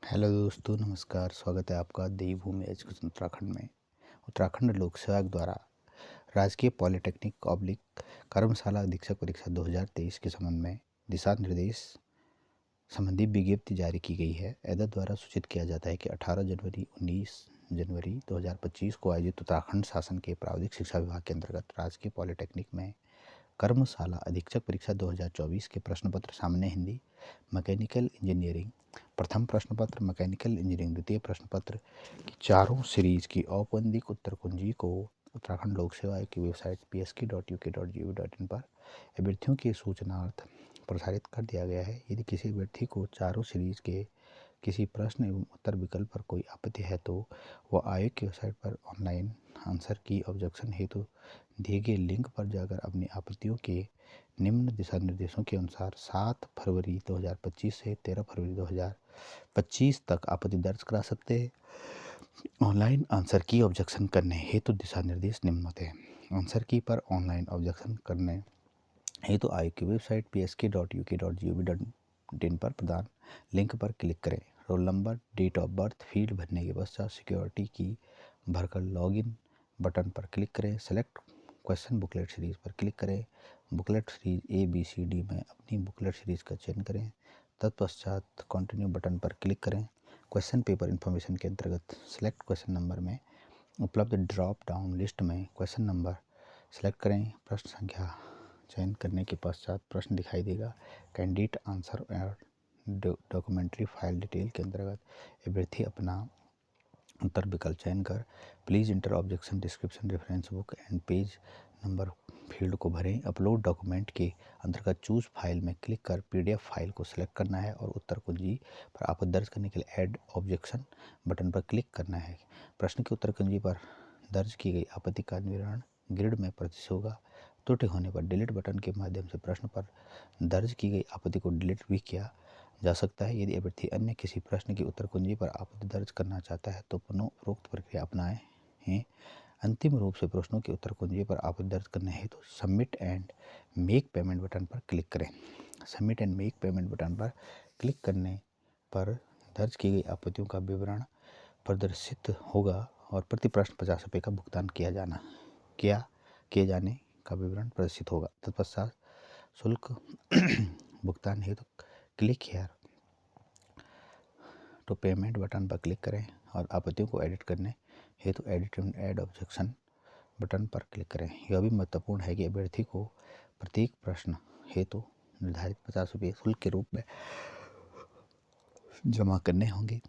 Hello दोस्तों, नमस्कार। स्वागत है आपका देवभूमि एजुकेशन उत्तराखंड में। उत्तराखंड लोक सेवा आयोग द्वारा राजकीय पॉलिटेक्निक ऑब्लिक कर्मशाला अधीक्षक परीक्षा 2023 के संबंध में दिशा निर्देश संबंधी विज्ञप्ति जारी की गई है। एदर द्वारा सूचित किया जाता है कि 18 जनवरी 19 जनवरी 2025 को आयोजित उत्तराखंड शासन के प्राविधिक शिक्षा विभाग के अंतर्गत राजकीय पॉलिटेक्निक में कर्मशाला अधीक्षक परीक्षा 2024 के प्रश्न पत्र सामान्य हिंदी, मैकेनिकल इंजीनियरिंग प्रथम प्रश्न पत्र, मैकेनिकल इंजीनियरिंग द्वितीय प्रश्न पत्र की चारों सीरीज की औपबंधिक उत्तर कुंजी को उत्तराखंड लोक सेवा आयोग की वेबसाइट psk.uk.gov.in पर अभ्यर्थियों की सूचनार्थ प्रसारित कर दिया गया है। यदि किसी अभ्यर्थी को चारों सीरीज के किसी प्रश्न एवं उत्तर विकल्प पर कोई आपत्ति है तो वह आयोग की वेबसाइट पर ऑनलाइन आंसर की ऑब्जेक्शन हेतु दिए गए लिंक पर जाकर अपनी आपत्तियों के निम्न दिशा निर्देशों के अनुसार 7 फरवरी 2025 से 13 फरवरी 2025 तक आपत्ति दर्ज करा सकते हैं। ऑनलाइन आंसर की ऑब्जेक्शन करने हेतु दिशा निर्देश निम्न होते हैं। आंसर की पर ऑनलाइन ऑब्जेक्शन करने हेतु आयोग की वेबसाइट psk.uk.gov.in पर प्रदान लिंक पर क्लिक करें। Roll number, date of birth field भरने के पश्चात सिक्योरिटी की भरकर लॉगिन बटन पर क्लिक करें। सेलेक्ट क्वेश्चन बुकलेट सीरीज पर क्लिक करें। बुकलेट सीरीज ABCD में अपनी बुकलेट सीरीज का चयन करें। तत्पश्चात कंटिन्यू बटन पर क्लिक करें। क्वेश्चन पेपर इन्फॉर्मेशन के अंतर्गत सेलेक्ट क्वेश्चन नंबर में उपलब्ध ड्रॉप डाउन लिस्ट में क्वेश्चन नंबर सेलेक्ट करें। प्रश्न संख्या चयन करने के पश्चात प्रश्न दिखाई देगा। कैंडिडेट आंसर और डॉक्यूमेंट्री फाइल डिटेल के अंतर्गत अभ्यर्थी अपना उत्तर विकल्प चयन कर please inter objection description reference book and page number field को भरें। अपलोड डॉक्यूमेंट के अंतर्गत चूज फाइल में क्लिक कर PDF फाइल को सिलेक्ट करना है और उत्तर कुंजी पर आपत्ति दर्ज करने के लिए ऐड ऑब्जेक्शन बटन पर क्लिक करना है। प्रश्न की उत्तर कुंजी पर दर्ज की गई आपत्ति का विवरण ग्रिड में प्रदर्शित होगा। त्रुटि होने पर डिलीट बटन के माध्यम से प्रश्न पर दर्ज की गई आपत्ति को डिलीट भी किया जा सकता है। यदि अभ्यर्थी अन्य किसी प्रश्न की उत्तर कुंजी पर आपत्ति दर्ज करना चाहता है तो पुनः उपरोक्त प्रक्रिया अपनाएं। अंतिम रूप से प्रश्नों की उत्तर कुंजी पर आपत्ति दर्ज करने हेतु submit and make payment button पर क्लिक करें। Submit and make payment button पर क्लिक करने पर दर्ज की गई आपत्तियों का विवरण प्रदर्शित होगा और प्रति प्रश्न 50 रुपये का भुगतान किए जाने का विवरण प्रदर्शित होगा। तत्पश्चात शुल्क भुगतान हेतु click here to payment button पर क्लिक करें और आपत्तियों को एडिट करने हेतु edit and add objection button पर क्लिक करें। यह भी महत्वपूर्ण है कि अभ्यर्थी को प्रत्येक प्रश्न हेतु निर्धारित 50 रुपये शुल्क के रूप में जमा करने होंगे।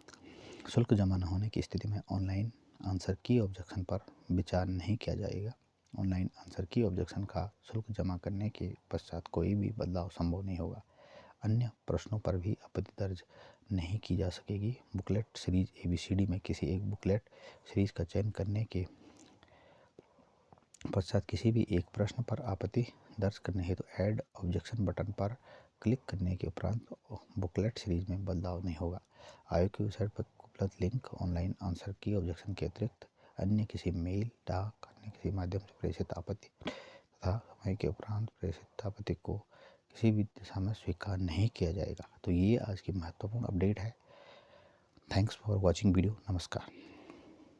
शुल्क जमा न होने की स्थिति में ऑनलाइन आंसर की ऑब्जेक्शन पर विचार नहीं किया जाएगा। ऑनलाइन आंसर की ऑब्जेक्शन का शुल्क जमा करने के पश्चात कोई भी बदलाव संभव नहीं होगा। अन्य प्रश्नों पर भी आपत्ति दर्ज नहीं की जा सकेगी। बुकलेट सीरीज ABCD में किसी एक बुकलेट सीरीज का चयन करने के पश्चात किसी भी एक प्रश्न पर आपत्ति दर्ज करने हेतु ऐड ऑब्जेक्शन बटन पर क्लिक करने के उपरांत बुकलेट सीरीज में बदलाव नहीं होगा। आयोग की वेबसाइट पर उपलब्ध लिंक ऑनलाइन आंसर की ऑब्जेक्शन के अतिरिक्त अन्य किसी मेल, डाक, अन्य किसी माध्यम से प्रेषित आपत्ति तथा समय के उपरांत प्रेषित आपत्ति को किसी भी दिशा में स्वीकार नहीं किया जाएगा। तो ये आज की महत्वपूर्ण अपडेट है। Thanks for watching video. नमस्कार।